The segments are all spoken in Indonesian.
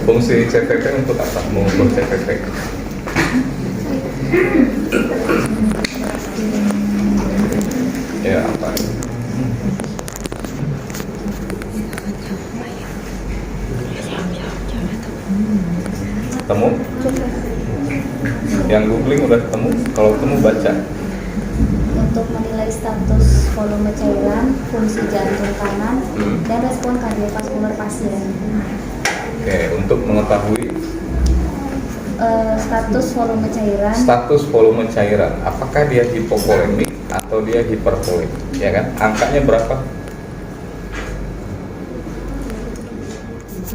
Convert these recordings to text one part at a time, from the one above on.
Fungsi CVP untuk apa? Mengukur CVP. Ya apa? Ketemu? Yang googling udah ketemu? Kalau ketemu baca. Untuk menilai status volume cairan, fungsi jantung kanan, dan respon kardiovaskular pasien. Oke, untuk mengetahui Status volume cairan. status volume cairan, apakah dia hipovolemik atau dia hipervolemik, ya kan? Angkanya berapa?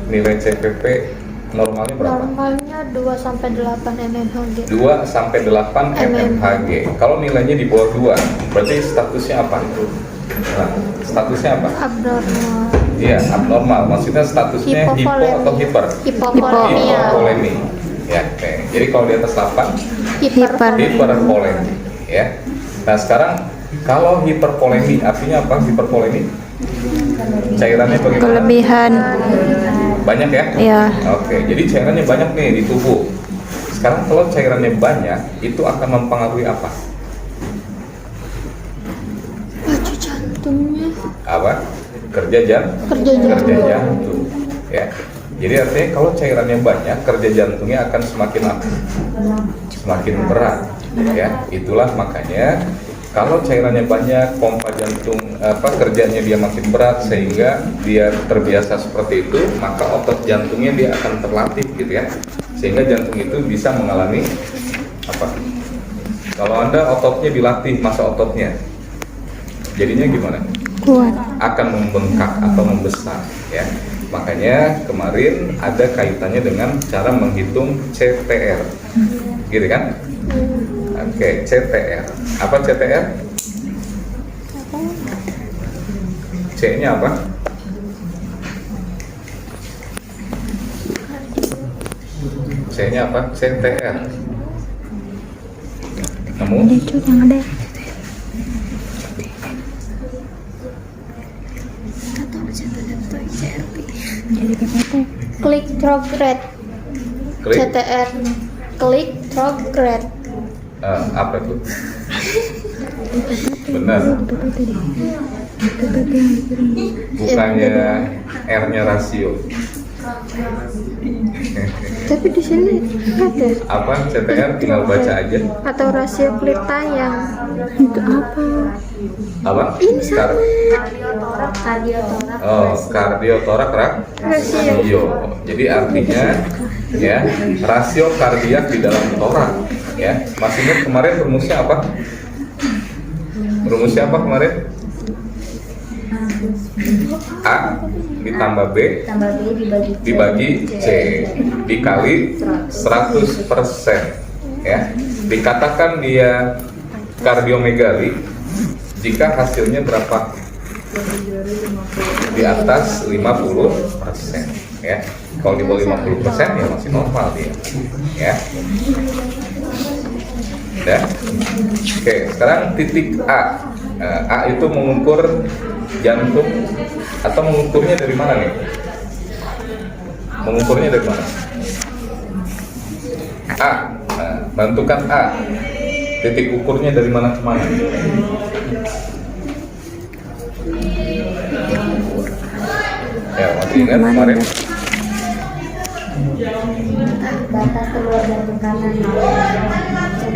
Nilai CVP normalnya berapa? Normalnya 2 sampai 8 mmHg. 2 sampai 8 mmHg. Kalau nilainya di bawah 2, berarti statusnya apa? Nah, statusnya apa? Abnormal. Iya, abnormal. Maksudnya statusnya hipo atau hiper? Hipovolemia. Hipervolemi. Ya, oke. Jadi kalau di atas 8, hipervolemi, ya. Nah, sekarang kalau hipervolemi artinya apa? Hipervolemi? Cairannya bagaimana? Kelebihan. Banyak ya? Iya. Oke, jadi cairannya banyak nih di tubuh. Sekarang kalau cairannya banyak, itu akan mempengaruhi apa? Laju jantungnya. Apa? Kerja jantung. Ya. Jadi artinya kalau cairannya banyak, kerja jantungnya akan semakin apa? Semakin berat. Ya, itulah makanya kalau cairannya banyak, pompa jantung kerjanya dia makin berat sehingga dia terbiasa seperti itu, maka otot jantungnya dia akan terlatih gitu ya. Sehingga jantung itu bisa mengalami apa? Kalau Anda ototnya dilatih, masa ototnya jadinya gimana? Kuat. Akan membengkak atau membesar ya. Makanya kemarin ada kaitannya dengan cara menghitung CTR. Gitu kan? Oke, CTR. Apa CTR? C-nya apa? C-nya apa? CTR. Kamu? Ada cuy yang ada. Jadi PPT. Click through rate. Klik. CTR. Click through rate. Apa itu? Benar. PPT deh. PPT yang dikirim. Bukannya R-nya rasio. Tapi di sini ada. Apa CTR tinggal baca aja. Atau rasio klik tayang. Itu apa? Apa? Ini sama. Kardiotorak. Oh, kardiotorak rasio. Jadi artinya ya, rasio kardiak di dalam torak ya. Masih ingat kemarin rumusnya apa? Rumusnya apa kemarin? A ditambah B Tambah B dibagi C dikali 100% ya. Dikatakan dia kardiomegali jika hasilnya berapa? Di atas 50% ya. Kalau di bawah 50% ya masih normal dia ya. Udah? Oke, sekarang titik A. A itu mengukur jantung atau mengukurnya dari mana nih? Mengukurnya dari mana? A. Tentukan A. Titik ukurnya dari mana ke mana? Ya, masih ingat kemarin? batas keluar jantung kanan.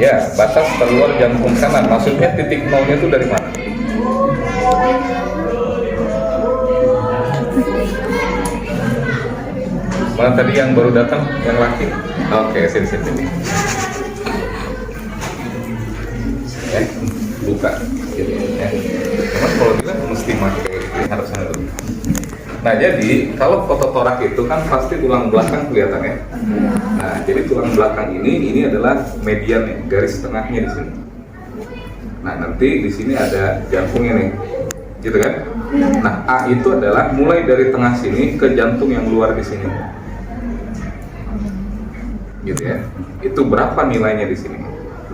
Ya, batas keluar jantung kanan. Maksudnya titik nolnya itu dari mana? Mana tadi yang baru datang, yang laki? Oke, sini. Ya, buka. Gitu, ya. Cuman kalau kita mesti pakai harusnya dulu. Nah, jadi kalau foto torak itu kan pasti tulang belakang kelihatan ya. Nah, jadi tulang belakang ini adalah mediannya, garis tengahnya di sini. Nah, nanti di sini ada jantungnya nih, gitu kan? Nah, A itu adalah mulai dari tengah sini ke jantung yang luar di sini, gitu ya. Itu berapa nilainya di sini?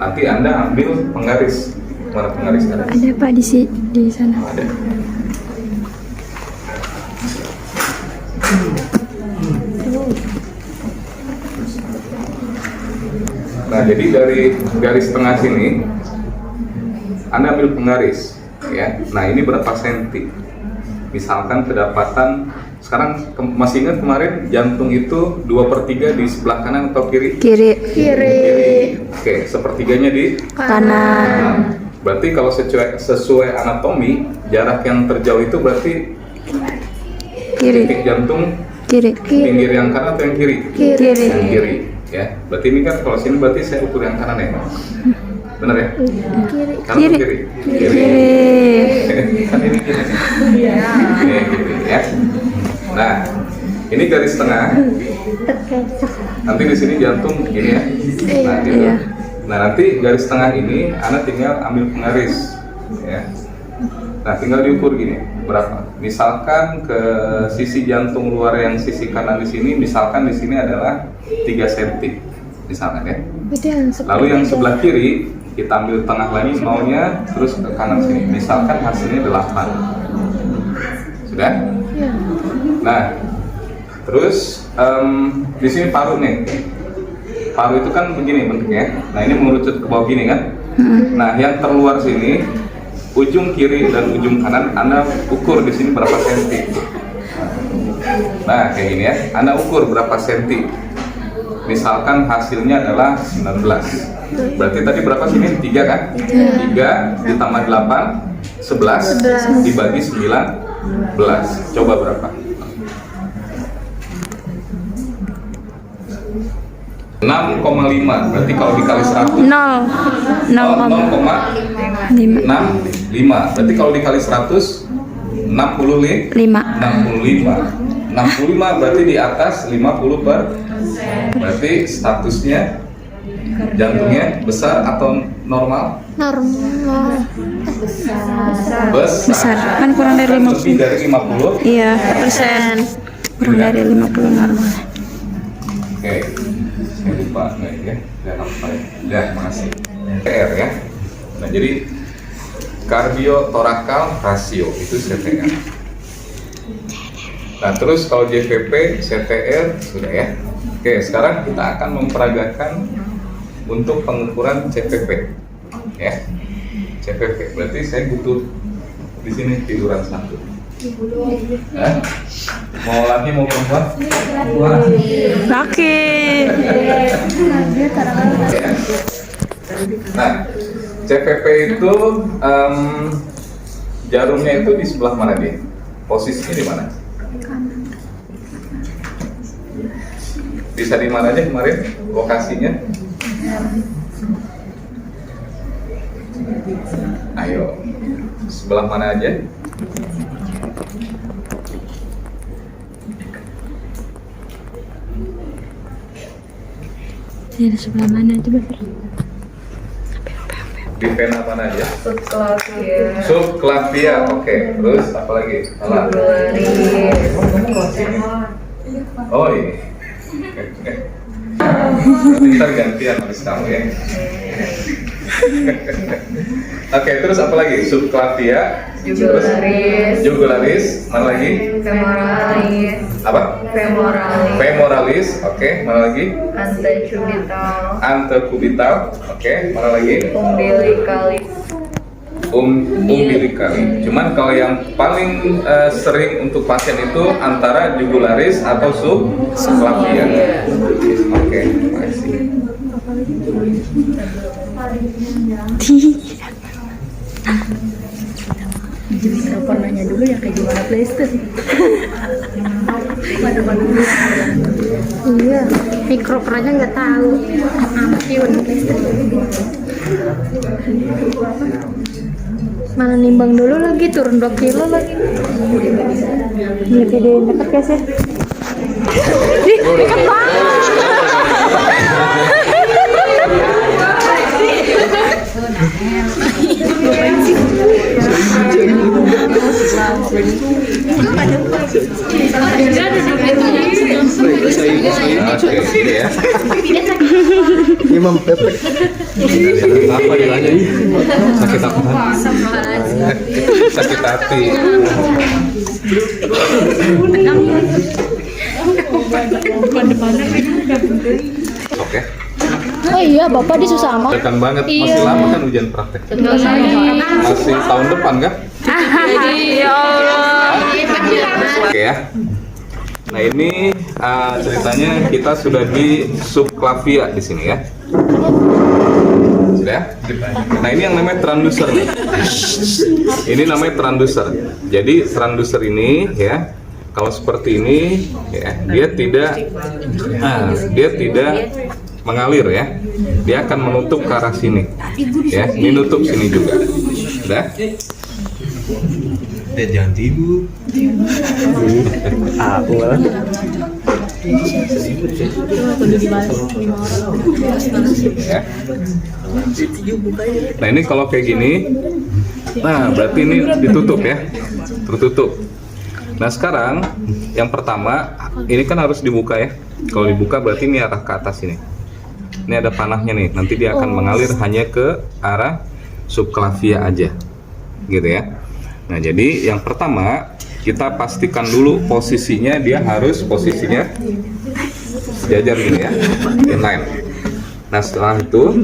Nanti Anda ambil penggaris. Mana penggaris ada? Ada Pak di sana. Ada. jadi dari garis tengah sini Anda ambil penggaris, ya. Nah, ini berapa senti? Misalkan kedapatan sekarang masih ingat kemarin jantung itu 2/3 di sebelah kanan atau kiri? Kiri. Oke, sepertiganya di Kanan. Berarti kalau sesuai anatomi, jarak yang terjauh itu berarti Kiri. titik jantung Kiri. pinggir yang kanan atau yang kiri? Kiri. Yang kiri, ya. Berarti ini kan kalau sini berarti saya ukur yang kanan ya. Benar ya? Kanan atau kiri? Kiri. Kan ini kiri. Ini kiri, ya. Nah, ini garis tengah. Nanti di sini jantung gini ya. Nah, gitu. Iya. Nah, nanti garis tengah ini Anda tinggal ambil penggaris, ya. Nah, tinggal diukur gini, berapa? Misalkan ke sisi jantung luar yang sisi kanan di sini, misalkan di sini adalah 3 cm, misalkan ya. Lalu yang sebelah kiri kita ambil tengah lagi maunya terus ke kanan sini, misalkan hasilnya 8. Sudah? Nah, terus di sini paru nih. Paru itu kan begini bentuknya. Nah, ini mengerucut ke bawah gini kan. Nah, yang terluar sini, ujung kiri dan ujung kanan Anda ukur di sini berapa senti. Nah, kayak gini ya. Anda ukur berapa senti. Misalkan hasilnya adalah 19. Berarti tadi berapa sini? 3 kan? 3 ditambah 8, 11 dibagi 19. Coba berapa? 6,5. Berarti kalau dikali 100 0,65. Berarti kalau dikali 100 65 berarti di atas 50 per. Berarti statusnya jantungnya besar atau normal? Normal. Besar. Kan kurang dari 50. Lebih dari 50. Iya, persen. Kurang dari 50 normal. Oke. Saya lupa ya. Ya, makasih. CTR ya. Nah, jadi kardiotorakal rasio itu CTR. Nah, terus kalau JVP, CTR sudah ya. Oke, sekarang kita akan memperagakan untuk pengukuran CVP. Ya. CVP. Berarti saya butuh di sini tiduran 1. Mau laki mau perempuan? Laki. Nah, CVP itu jarumnya itu di sebelah mana dia? Posisinya di mana? Bisa di mana aja kemarin lokasinya? Ayo, sebelah mana aja? Di sebelah mana coba? Di vena mana aja? Subclavia. Subclavia, oke. Terus apa lagi? Oh ini. Ntar gantian habis kamu ya. Oke, terus apa lagi? Subclavia, jugularis, mana lagi? Femoralis. Apa? Femoralis. Femoralis, oke. Mana lagi? Antecubital. Antecubital, oke. Mana lagi? Umbilicalis. Umbilikali. Cuman kalau yang paling sering untuk pasien itu antara jugularis atau subclavia. Oke, makasih. Jadi mikrofon nanya dulu ya kayak gimana plaster. Iya, mikrofon aja nggak tahu. Mana nimbang dulu lagi, turun 2 kilo lagi. Ini video deket guys ya. Deket banget. Oke, ini ya. Imam Pepe. Apa dilanya nih? Sakit apa? Sakit hati. Oke. Oh iya, Bapak di susah amat. Tekan banget, masih lama kan ujian praktek. Masih tahun depan kan? Ya Allah. Oke ya. Nah ini ceritanya kita sudah di subclavia di sini ya. Sudah? Nah ini yang namanya transducer nih. Ini namanya transducer. Jadi transducer ini ya, kalau seperti ini ya, dia tidak mengalir ya. Dia akan menutup ke arah sini. Ya, ini nutup sini juga. Sudah? Jangan tidur. Aku malah. Ya. Nah ini kalau kayak gini, nah berarti ini ditutup ya, tertutup. Nah sekarang yang pertama ini kan harus dibuka ya. Kalau dibuka berarti ini arah ke atas ini. Ini ada panahnya nih. Nanti dia akan mengalir hanya ke arah subclavia aja, gitu ya. Nah jadi yang pertama kita pastikan dulu posisinya, dia harus posisinya sejajar gini ya, inline. Nah setelah itu,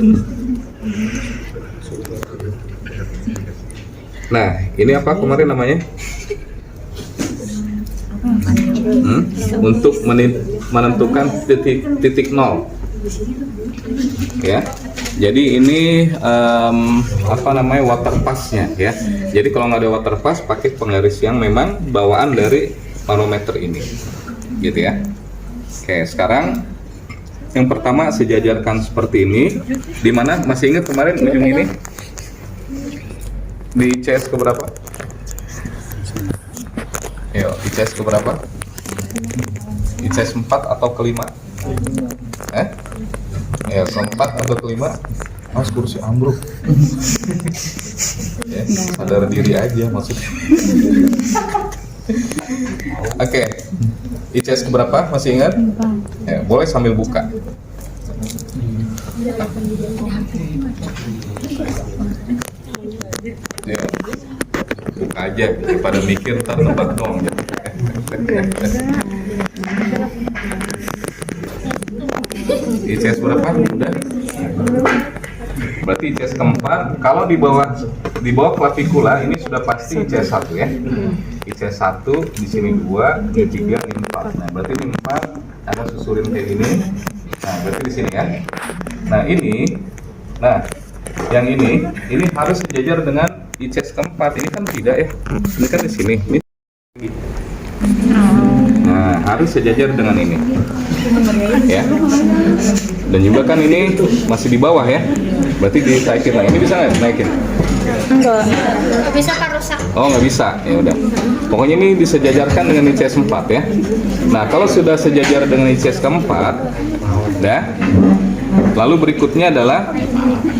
nah ini apa kemarin namanya? Untuk menentukan titik nol, ya. Jadi ini apa namanya, water pass-nya ya. Jadi kalau nggak ada water pass, pakai penggaris yang memang bawaan dari manometer ini, gitu ya. Oke, sekarang yang pertama sejajarkan seperti ini. Di mana masih ingat kemarin ujung ini? Di CS keberapa? Yo, di CS keberapa? Di CS 4 atau kelima? Ya, keempat atau kelima? Mas kursi ambruk. Ya, sadar diri aja maksudnya. Oke. ICS keberapa? Masih ingat? Ya, boleh sambil buka. Ya, buka aja daripada mikir ntar nebak dong. ICS berapa? Udah. Berarti ICS keempat. Kalau di bawah klavikula ini sudah pasti ICS 1 ya. ICS 1 di sini 2, di 3, di 4. Nah, berarti ini 4 ada susurin kayak gini. Nah, berarti di sini ya. Nah, yang ini harus sejajar dengan ICS keempat. Ini kan tidak ya. Ini kan di sini. Ini. Nah, harus sejajar dengan ini. Ya. Dan juga kan ini masih di bawah ya. Berarti ditaikin lah. Ini bisa nggak naikin? Enggak. Bisa kan rusak. Oh, nggak bisa. Ya udah. Pokoknya ini disejajarkan dengan ICS 4 ya. Nah, kalau sudah sejajar dengan ICS keempat, dah. Lalu berikutnya adalah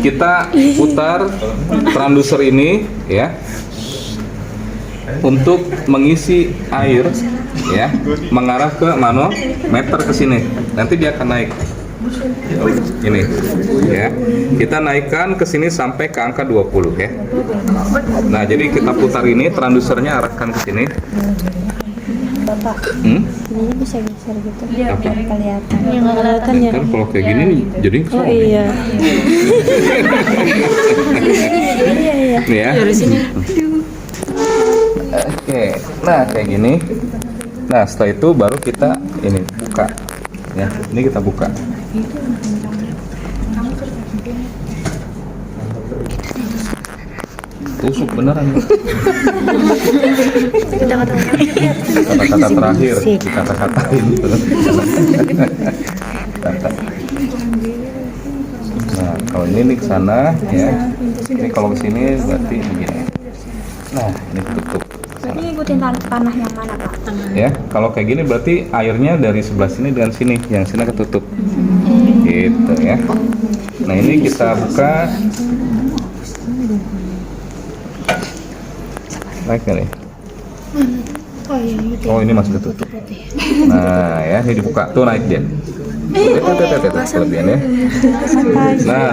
kita putar transducer ini ya, untuk mengisi air ya, mengarah ke manometer ke sini. Nanti dia akan naik. Ini ya. Kita naikkan ke sini sampai ke angka 20 ya. Nah, jadi kita putar ini, transducernya arahkan ke sini. Bapak, ini bisa geser gitu. Apa? Kelihatan. Ya nggak kelihatan ya. Kan kalau kayak gini jadi Oh iya. Nih ya. Oke, nah kayak gini. Nah setelah itu baru kita ini buka, ya. Ini kita buka. Tusuk beneran. Kata-kata terakhir dikata-katain. Nah kalau ini ke sana ya. Ini kalau ke sini berarti begini. Nah ini tutup. Berarti ngikutin tanah yang mana, Pak? Ya, kalau kayak gini berarti airnya dari sebelah sini dengan sini, yang sini ketutup. Gitu ya. Nah, ini kita buka. Naik nggak nih? Oh, ini masih ketutup. Nah, ya, ini dibuka. Tuh naik dia. Kelebihan ya. Nah,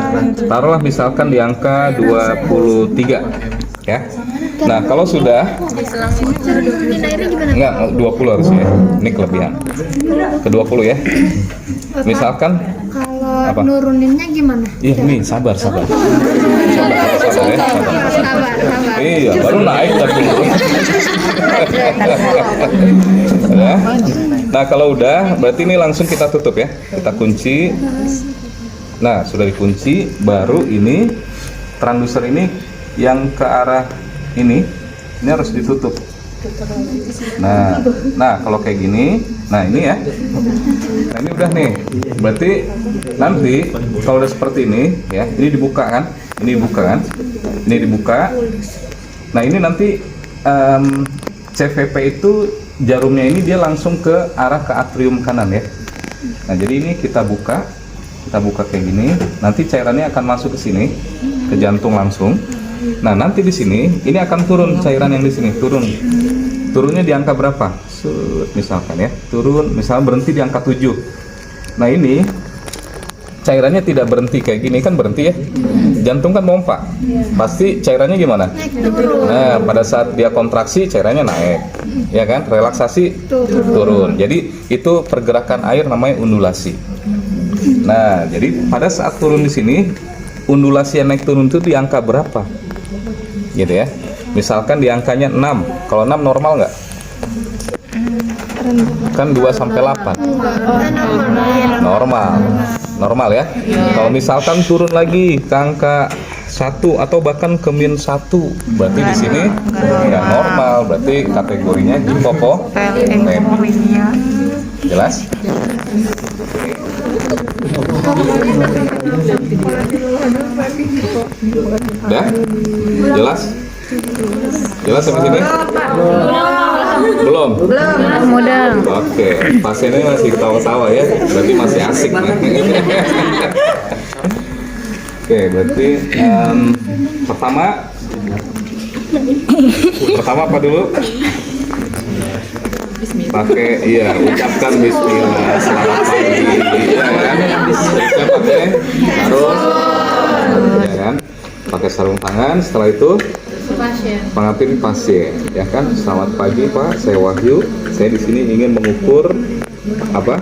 taruhlah misalkan di angka 23 ya. Nah, kalau sudah enggak 20 harusnya. Ini kelebihan. Ke 20 ya. Misalkan Kalau Kalau Apa? nuruninnya gimana? Iya, nih sabar. Sabar ya, sabar. Sabar. Iya, baru naik tapi. Ya. Nah, kalau udah, berarti ini langsung kita tutup ya. Kita kunci. Nah, sudah dikunci, baru ini transducer ini yang ke arah ini harus ditutup. Nah, kalau kayak gini, nah ini ya. Nah, ini udah nih. Berarti nanti kalau udah seperti ini ya, ini dibuka kan? Ini dibuka kan? Ini dibuka. Nah, ini nanti CVP itu jarumnya ini dia langsung ke arah ke atrium kanan ya. Nah, jadi ini kita buka kayak gini. Nanti cairannya akan masuk ke sini, ke jantung langsung. Nah, nanti di sini ini akan turun cairan yang di sini, turunnya di angka berapa? Misalkan ya, turun, misalnya berhenti di angka 7. Nah, ini cairannya tidak berhenti kayak gini kan, berhenti ya. Jantung kan pompa, pasti cairannya gimana? Nah, pada saat dia kontraksi cairannya naik, ya kan? Relaksasi turun. Jadi itu pergerakan air namanya undulasi. Nah, jadi pada saat turun di sini, undulasi yang naik turun itu di angka berapa? Gitu ya. Misalkan di angkanya 6. Kalau 6 normal nggak? Kan 2 sampai 8. Normal ya. Kalau misalkan turun lagi ke angka 1 atau bahkan ke -1, berarti di sini nggak normal, berarti kategorinya hipovolemia. Jelas? Udah? Jelas? Jelas sampai sini? Belum? Mudah. Oke, pasiennya masih ketawa-tawa ya, berarti masih asik nih. Oke, berarti pertama apa dulu? Pakai, iya, ucapkan bismillah, selamat pagi, ya kan? Kita pakai sarung, ya kan? Pakai sarung tangan. Setelah itu pengambil pasien, ya kan? Selamat pagi Pak, saya Wahyu. Saya di sini ingin mengukur apa?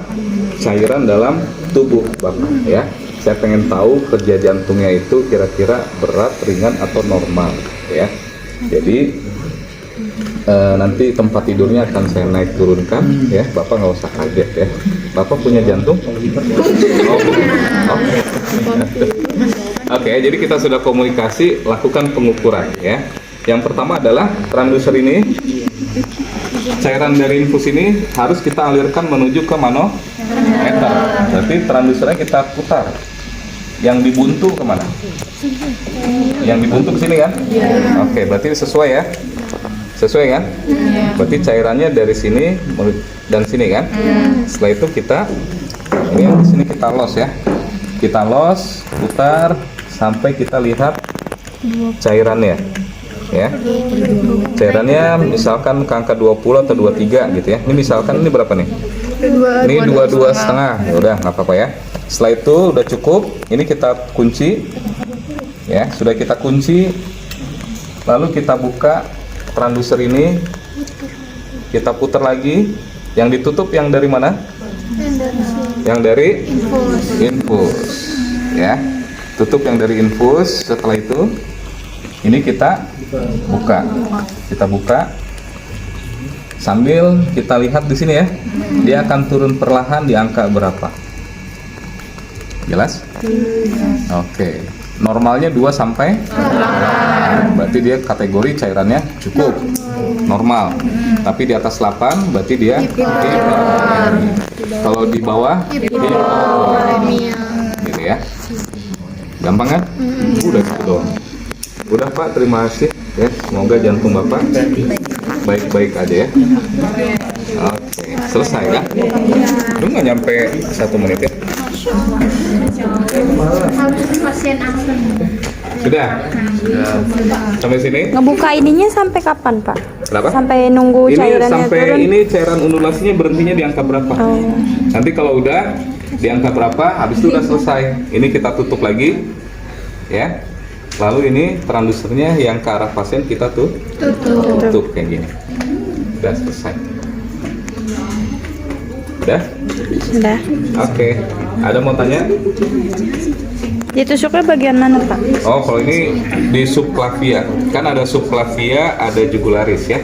Cairan dalam tubuh Bapak, ya. Saya pengen tahu kerja jantungnya itu kira-kira berat, ringan atau normal, ya. Jadi nanti tempat tidurnya akan saya naik turunkan, ya. Bapak nggak usah kaget ya. Bapak punya jantung? Oke, jadi kita sudah komunikasi, lakukan pengukuran ya. Yang pertama adalah transducer ini, cairan dari infus ini harus kita alirkan menuju ke manometer. Berarti transducernya kita putar. Yang dibuntu kemana? Yang dibuntu ke sini kan? Oke, berarti sesuai ya. Sesuai kan? Berarti cairannya dari sini dan sini kan? Setelah itu kita ini di sini kita los ya. Kita los, putar sampai kita lihat cairannya. Ya. Cairannya misalkan ke angka 20 atau 23 gitu ya. Ini misalkan ini berapa nih? Ini 22,5. Ya udah, nggak apa-apa ya. Setelah itu udah cukup, ini kita kunci. Ya, sudah kita kunci. Lalu kita buka transducer ini, kita putar lagi. Yang ditutup yang dari mana? Yang dari infus. Ya, tutup yang dari infus. Setelah itu, ini kita buka. Sambil kita lihat di sini ya, dia akan turun perlahan di angka berapa? Jelas? Oke. Normalnya 2 sampai 8. Berarti dia kategori cairannya cukup normal. Tapi di atas 8 berarti dia hipovolemia. Kalau di bawah hipovolemia. Gitu ya. Gampang kan? Udah gitu doang. Udah Pak, terima kasih ya. Semoga jantung Bapak baik-baik aja ya. Oke, selesai kan? Lu nggak nyampe 1 menit ya? Sudah? Sampai sini? Ngebuka ininya sampai kapan, Pak? Kenapa? Sampai nunggu Ini cairannya sampai turun? ini cairan undulasinya berhentinya di angka berapa? Nanti kalau udah di angka berapa, habis itu udah selesai. Ini kita tutup lagi, ya. Lalu ini transducernya yang ke arah pasien kita tutup kayak gini. Udah selesai. Udah? Sudah. Oke. Ada mau tanya? Ditusuknya bagian mana, Pak? Oh, kalau ini di subclavia. Kan ada subclavia, ada jugularis ya.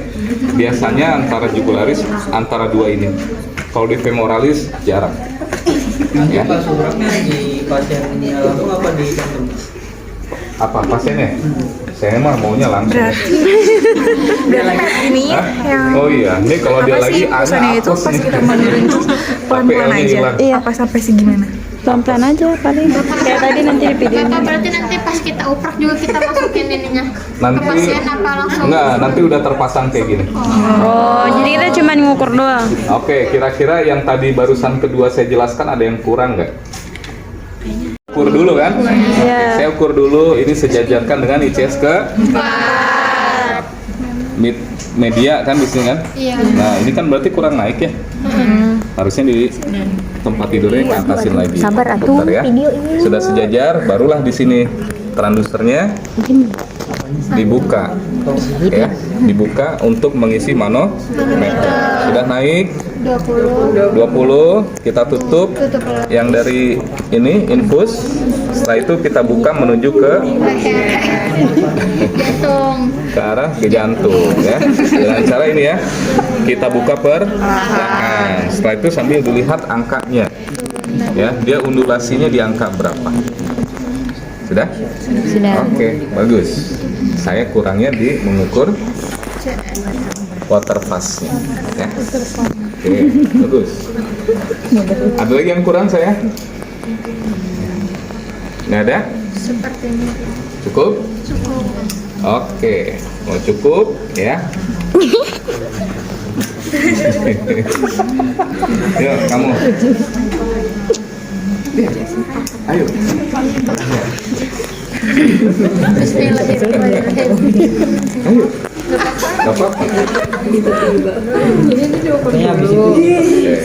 Biasanya antara jugularis antara dua ini. Kalau di femoralis jarang. Nanti Ya. pas uratnya di pasien ini langsung apa di jantung? Apa pasiennya? Saya mah maunya langsung. Ini Hah? Oh iya, ini kalau dia lagi ada itu apes pas nih. kita menurin pelan-pelan PL-nya aja. hilang. Iya. Apa sampai segimana? pelan-pelan aja paling. Kayak tadi nanti di videonya. Bapak berarti nanti pas kita uprak juga kita masukin ininya Nanti ke pasien apa langsung? enggak, nanti udah terpasang kayak gini. Oh, jadi kita cuma ngukur doang. Oke, kira-kira yang tadi barusan kedua saya jelaskan ada yang kurang nggak? Ukur dulu kan? Iya. Saya ukur dulu, ini sejajarkan dengan ICS ke media kan di sini kan? Iya. Nah, ini kan berarti kurang naik ya? Harusnya di tempat tidurnya ke atasin lagi. Sabar atuh, Dokter ya. video ini. Sudah sejajar, barulah di sini transdusernya dibuka. Ya, dibuka untuk mengisi manometer. Sudah naik 20, kita tutup yang dari ini infus. Setelah itu kita buka menuju ke Jantung. ke arah ke jantung ya. Dengan cara ini ya. Kita buka perlahan. Setelah itu sambil dilihat angkanya. Ya, dia undulasinya di angka berapa? Sudah? Sudah. Oke, bagus. Saya kurangnya di mengukur water pass-nya ya. Oke, bagus. Ada lagi yang kurang saya? Nggak ada? Sepertinya. Cukup? Cukup. Oke, mau cukup ya? Yuk, kamu. Ayo. Bismillahirrahmanirrahim. Ayo. Gak apa-apa. Kayaknya habis itu Oke.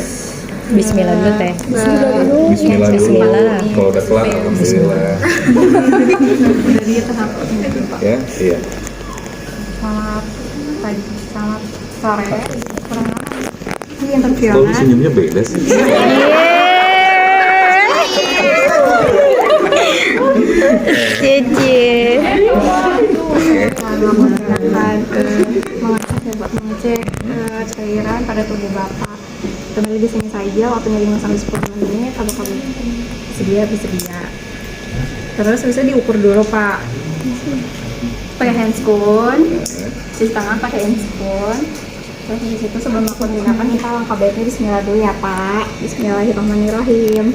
Bismillah dulu teh. Bismillah dulu. Bismillah. Kalau udah kelar, alhamdulillah. Ya, iya. Selamat sore. Ini yang Kok senyumnya beda sih? Cici. mengecek cairan pada tubuh Bapak. Kembali di sini saja, waktunya 5 sampai 10 menit. Apakah bersedia? Terus bisa diukur dulu, Pak. Pakai handscoon. Cuci tangan pakai handscoon. Terus di situ sebelum melakukan tindakan kita langkah baiknya Bismillah dulu ya, Pak. Bismillahirrahmanirrahim.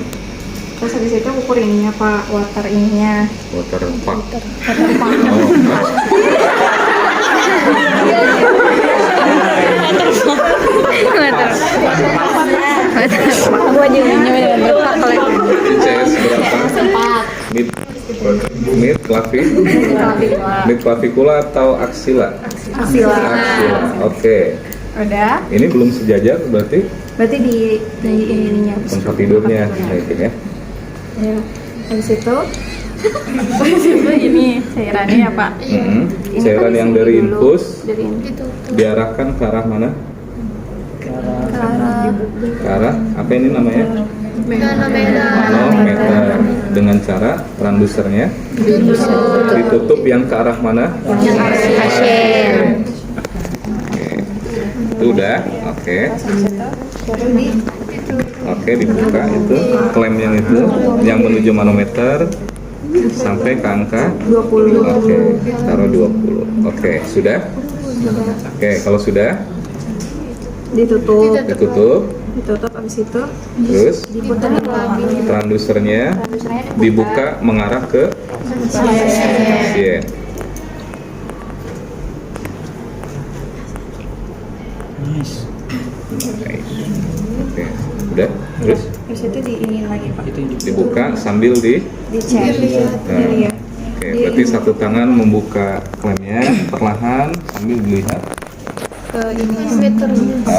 Terus habis itu ukur ininya, Pak, water ininya. Water park. Gua jadinya dengan berpak kalau ICS berapa? Mid clavicula atau axilla? Axilla. Axilla. Oke. Udah. Ini belum sejajar berarti Berarti di ininya. tempat tidurnya naikin ya. Ya. Habis itu ini cairannya ya, Pak. Ini Cairan kan yang di dari sini dulu. infus Dari ini. diarahkan ke arah mana? Ke arah apa ini namanya? Manometer. Dengan cara transdusernya ditutup yang ke arah mana? pasien. Oke. Itu udah, oke. Oke, dibuka itu klem yang itu yang menuju manometer sampai ke angka 20. Oke, taruh 20. Oke, sudah? Oke, kalau sudah Ditutup. ditutup, Habis itu terus diputar lagi. transdusernya dibuka mengarah ke pasien. Oke, udah, terus Terus itu di ini lagi, Pak. dibuka sambil Dicek. Nah, oke, berarti satu tangan membuka klemnya perlahan sambil dilihat. Ke ini.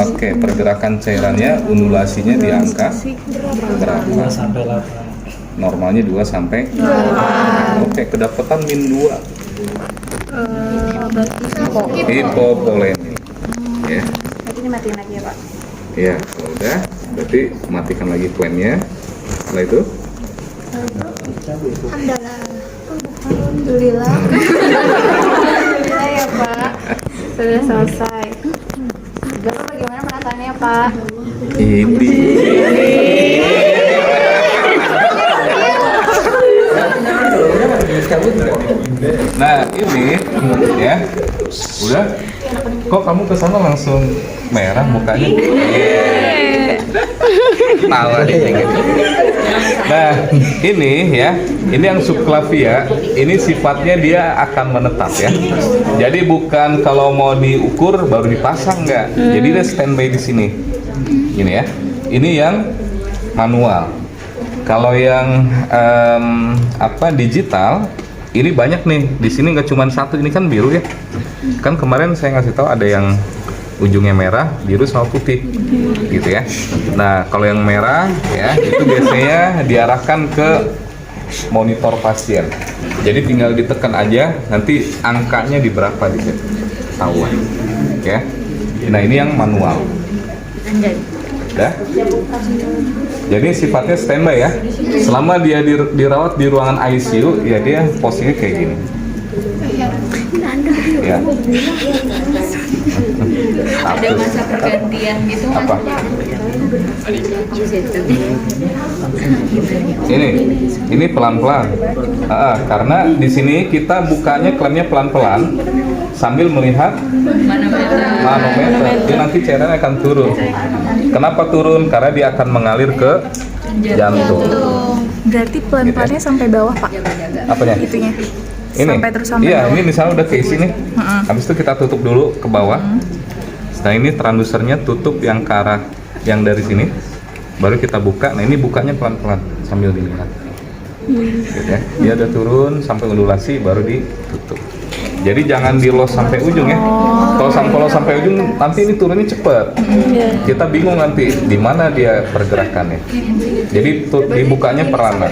Oke, pergerakan cairannya undulasinya di angka berapa? sampai 8. Normalnya 2 sampai 8. Oke, kedapatan min 2. Hipovolemi. Ya. Berarti dimatiin lagi ya, Pak. Ya, kalau udah Berarti matikan lagi klemnya. Setelah itu Alhamdulillah. Alhamdulillah ya Pak. Sudah selesai. Bapak bagaimana perasaannya Pak? ini. Nah ini ya, udah. Kok kamu kesana langsung merah mukanya? Tawa deh. Nah ini ya, ini yang subclavia. Ini sifatnya dia akan menetap ya. Jadi bukan kalau mau diukur baru dipasang nggak. Jadi dia standby di sini. Ini ya. Ini yang manual. Kalau yang digital, ini banyak nih. Di sini nggak cuma satu. Ini kan biru ya. Kan kemarin saya ngasih tahu ada yang ujungnya merah, biru sama putih, gitu ya. Nah kalau yang merah ya itu biasanya diarahkan ke monitor pasien. Jadi tinggal ditekan aja, nanti angkanya di berapa di situ, tahuan. Ya. Nah ini yang manual. Ya. Jadi sifatnya standby ya. Selama dia dirawat di ruangan ICU, ya dia posisinya kayak gini. Ya. Ada masa pergantian gitu nggak Apa? Pak? Ini pelan-pelan. Karena di sini kita bukanya klemnya pelan-pelan sambil melihat manometer. Dia nanti cairannya akan turun. Kenapa turun? Karena dia akan mengalir ke jantung. Berarti pelan-pelannya sampai bawah Pak? Apanya? Itunya. Ini. Sampai terus sampai Iya, bawah. ini misalnya udah ke isi nih. Habis itu kita tutup dulu ke bawah. Nah ini transdusernya tutup yang ke arah yang dari sini. Baru kita buka. Nah ini bukanya pelan-pelan sambil dilihat. Gitu ya. Dia udah turun sampai ondulasi baru ditutup. Jadi jangan di los sampai ujung ya. Kalau sampai ujung nanti ini turunnya cepet. Kita bingung nanti di mana dia pergerakannya. Jadi dibukanya perlahan.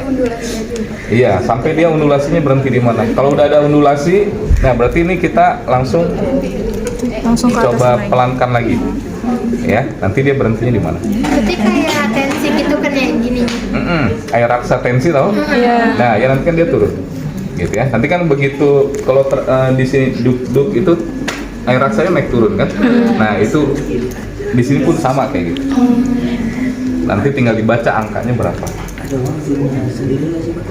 Iya, sampai dia ondulasinya berhenti di mana. Kalau udah ada ondulasi, nah berarti ini kita langsung Langsung ke atas coba lagi. pelankan lagi. Ya, nanti dia berhentinya di mana? Berarti kayak tensi gitu kan yang gini. Air raksa tensi tau? Nah, ya nanti kan dia turun. Gitu ya. Nanti kan begitu kalau di sini duk itu air raksanya naik turun kan? Nah, itu di sini pun sama kayak gitu. Nanti tinggal dibaca angkanya berapa. Ada uang sendiri nggak sih Pak?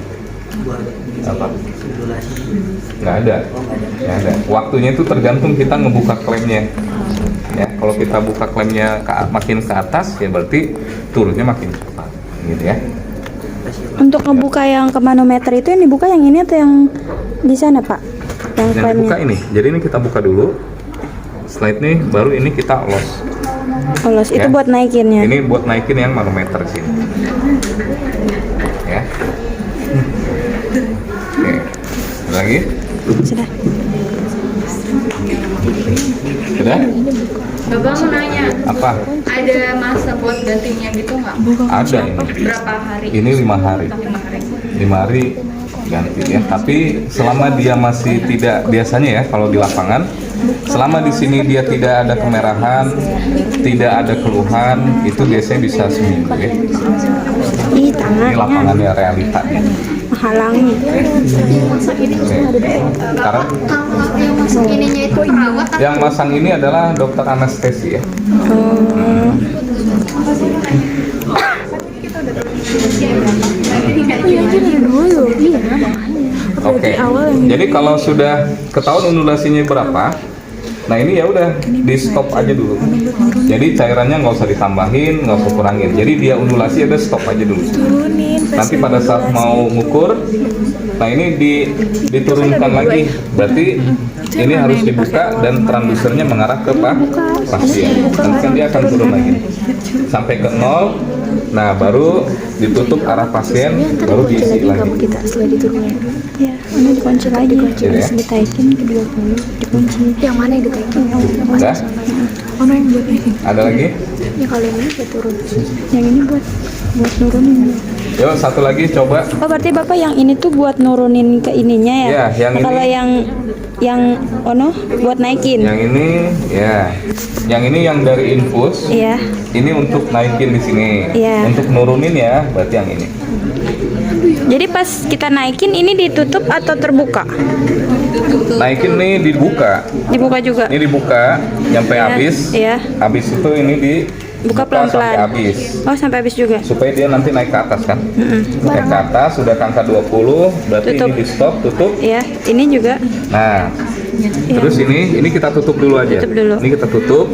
Buat Apa? simulasi. Nggak ada. Nggak ada. Waktunya itu tergantung kita ngebuka klemnya. Ya, kalau kita buka klemnya makin ke atas ya berarti turunnya makin cepat. Gitu ya. Untuk ngebuka yang ke manometer itu yang dibuka yang ini atau yang di sana Pak? Yang Yang dibuka klemnya. ini. Jadi ini kita buka dulu. Setelah ini baru ini kita los. Olos itu Ya. buat naikinnya. Ini buat naikin yang manometer sini. Ya. Oke. Ada lagi? Sudah. Sudah? Bapak mau nanya, Apa? ada masa buat gantinya gitu nggak? Ada ini. Berapa hari? Ini 5 hari. 5 hari. 5 hari ganti ya. Tapi selama dia masih tidak biasanya ya kalau di lapangan, selama di sini dia tidak ada kemerahan, tidak ada keluhan, itu biasanya bisa seminggu ya. Ih, Ini tangannya lapangannya realita nih. menghalangi. Karena Kalau yang masuk ininya itu perawat atau yang masang ini adalah dokter anestesi ya. Oke. Jadi kalau sudah ketahuan ondulasinya berapa, nah ini ya udah di stop aja dulu. Jadi cairannya nggak usah ditambahin, nggak usah kurangin. Jadi dia ondulasi ada stop aja dulu. Nanti pada saat mau ngukur, nah ini diturunkan lagi. Berarti ini harus dibuka dan transdusernya mengarah ke pasien. Nanti kan dia akan turun lagi sampai ke 0. Nah baru ditutup arah pasien, baru diisi lagi. Kita setelah diturunin. Ya, ini dikunci lagi. Gitu ya. Terus ditaikin ke 20, dikunci. Yang mana yang ditaikin? Udah? Oh, no, yang buat ini. Ada lagi? Ya kalau yang ini saya turun. Yang ini buat nurunin. Yuk satu lagi coba. Oh berarti Bapak yang ini tuh buat nurunin ke ininya ya? Iya, yang Nah, kalau ini. yang buat naikin. Yang ini ya. Yang ini yang dari infus. Iya. Ini untuk naikin di sini. Iya. Untuk nurunin ya, berarti yang ini. Jadi pas kita naikin ini ditutup atau terbuka? Naikin nih dibuka. Dibuka juga. Ini dibuka sampai Iya, habis. iya. Habis itu ini Buka sampai pelan-pelan. habis. Oh sampai habis juga. Supaya dia nanti naik ke atas kan. Naik ke atas sudah ke angka 20, berarti Tutup. ini di stop, tutup. Iya. Ini juga. Nah, terus ini kita tutup dulu aja. Tutup dulu. Ini kita tutup,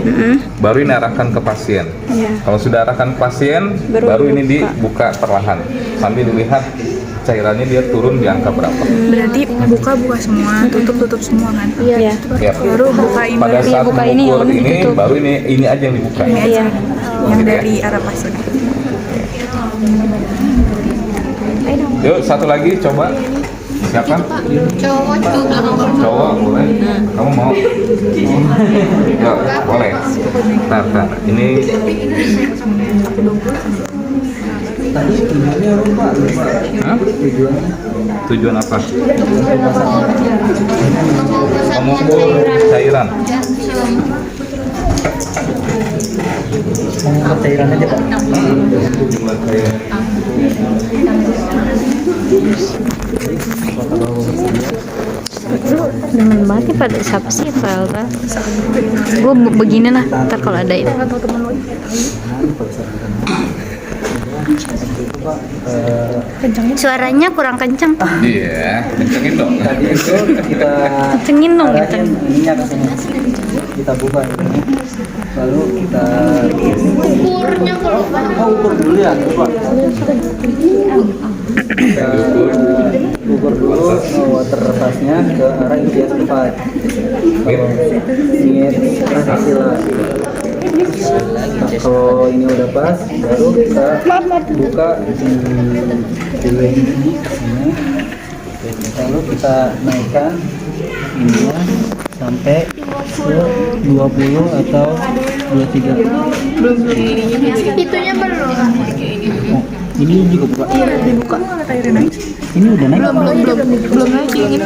baru ini arahkan ke pasien. Iya. Kalau sudah arahkan ke pasien, Baru baru ini dibuka. dibuka perlahan sambil dilihat cairannya dia turun di angka berapa. Berarti buka semua, tutup semua kan? Iya. Ya. Baru buka ini, Pada saat buka ini, mengukur yang ini, ditutup. baru ini aja yang dibuka. Iya. yang dari arah pasien. Yuk satu lagi coba. Siapa? Cowok juga. Cowok boleh. Kamu mau? Ya, boleh. Nah, ini Hah? Tujuan apa? Mengukur cairan. Cairan aja Pak. Jumlah cairan. Demen banget nih pada siapa sih file kan? Gue begini lah, ntar kalau ada itu. Suaranya kurang kencang. Iya, kencengin dong. Tadi itu kita Kencengin dong, arahin ininya ke sini. Kita buka ini. Lalu kita Ukurnya kalau ukur dulu ya, coba. Kita ukur dulu water pass-nya ke arah IPS 4. Kalau ingin hasilnya. Nah, kalau ini udah pas, baru kita buka di ini, lalu kita naikkan ini sampai ke 20 atau 23. itunya belum. Oh, ini juga buka. Dibuka. Ini udah naik. Belum naik ini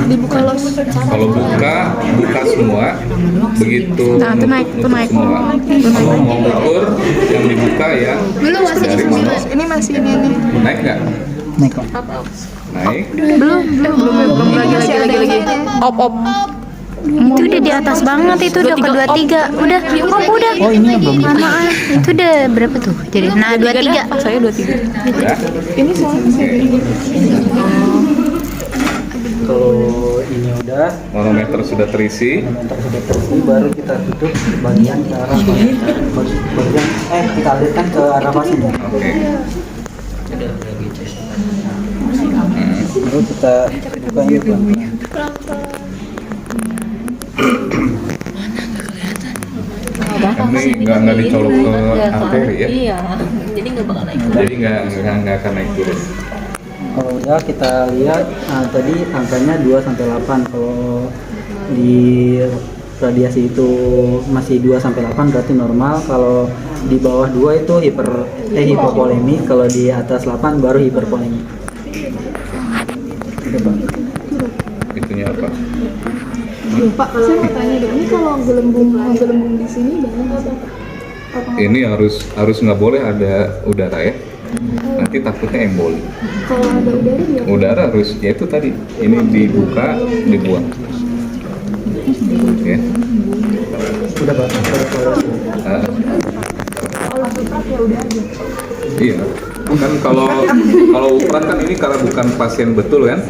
dibuka los. Kalau buka semua, begitu Nah, itu naik, nutup semua. Kalau mau ukur, yang dibuka ya Belum masih dari mana? Ini masih ini nih. Naik nggak? Naik kok. Naik. Belum lagi. Op. Itu udah di atas banget, itu udah ke 23. Udah, udah. Oh, ini yang belum. Lamaan. Itu udah berapa tuh? Jadi nah 23. Saya 23. Ya. Ini soalnya Kalau ini udah, Manometer sudah terisi. manometer sudah terisi, baru kita tutup bagian ke arah bagian kita alirkan ke arah pasien. Oke. Baru kita buka ini pelan-pelan. Ini nggak dicolok ke arteri ya? Iya. Jadi nggak akan naik turun. Kalau udah kita lihat tadi angkanya 2 sampai 8. Kalau di radiasi itu masih 2 sampai 8 berarti normal. Kalau di bawah 2 itu hipovolemik, kalau di atas 8 baru hipervolemik. Gitu, Pak. Itunya apa? Pak, saya mau tanya deh, ini kalau gelembung di sini banyak sih? Ini harus nggak boleh ada udara ya. Nanti takutnya emboli. Kalau ada udara dia Udara harus, ya itu tadi. Ini dibuka, dibuang. Oke. Udah Pak. Ah. Iya. Kan kalau ukuran kan ini karena bukan pasien betul kan,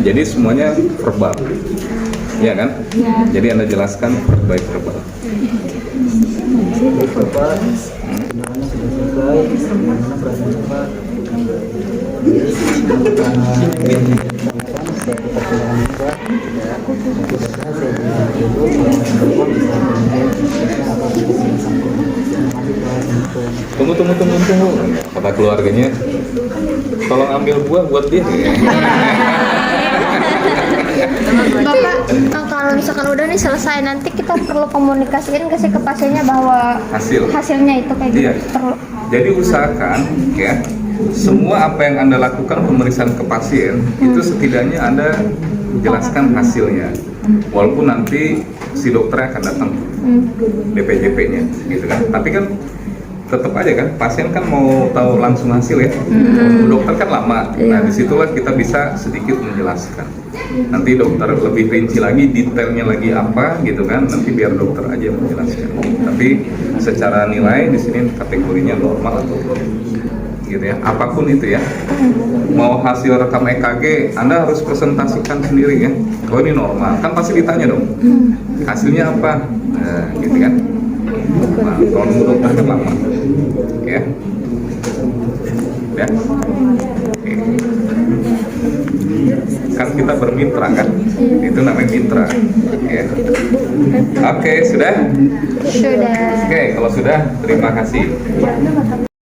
jadi semuanya verbal. Iya kan? Jadi Anda jelaskan baik verbal. Baik Bapak, semuanya sudah selesai. Bagaimana perasaan Bapak? Tunggu. Kata keluarganya, tolong ambil buah buat dia. Bapak, kalau misalkan udah nih selesai, nanti kita perlu komunikasiin ke si ke pasiennya bahwa Hasil. hasilnya itu kayak gitu. Iya. Perlu. Jadi usahakan ya, semua apa yang Anda lakukan pemeriksaan ke pasien itu setidaknya Anda jelaskan hasilnya. Walaupun nanti si dokternya akan datang BPJP-nya gitu kan. Tapi kan tetap aja kan, pasien kan mau tahu langsung hasil ya. Dokter kan lama. Nah, disitulah kita bisa sedikit menjelaskan. Nanti dokter lebih rinci lagi, detailnya lagi apa gitu kan. Nanti biar dokter aja yang menjelaskan. Tapi secara nilai di sini kategorinya normal atau gitu ya. Apapun itu ya. Mau hasil rekam EKG, Anda harus presentasikan sendiri ya. Oh ini normal, kan pasti ditanya dong. Hasilnya apa? Nah, gitu kan. Nah, kalau nunggu dokter kan lama, ya. Oke. Kan kita bermitra kan, itu namanya mitra. Ya. Oke, sudah? Sudah. Oke, kalau sudah, terima kasih.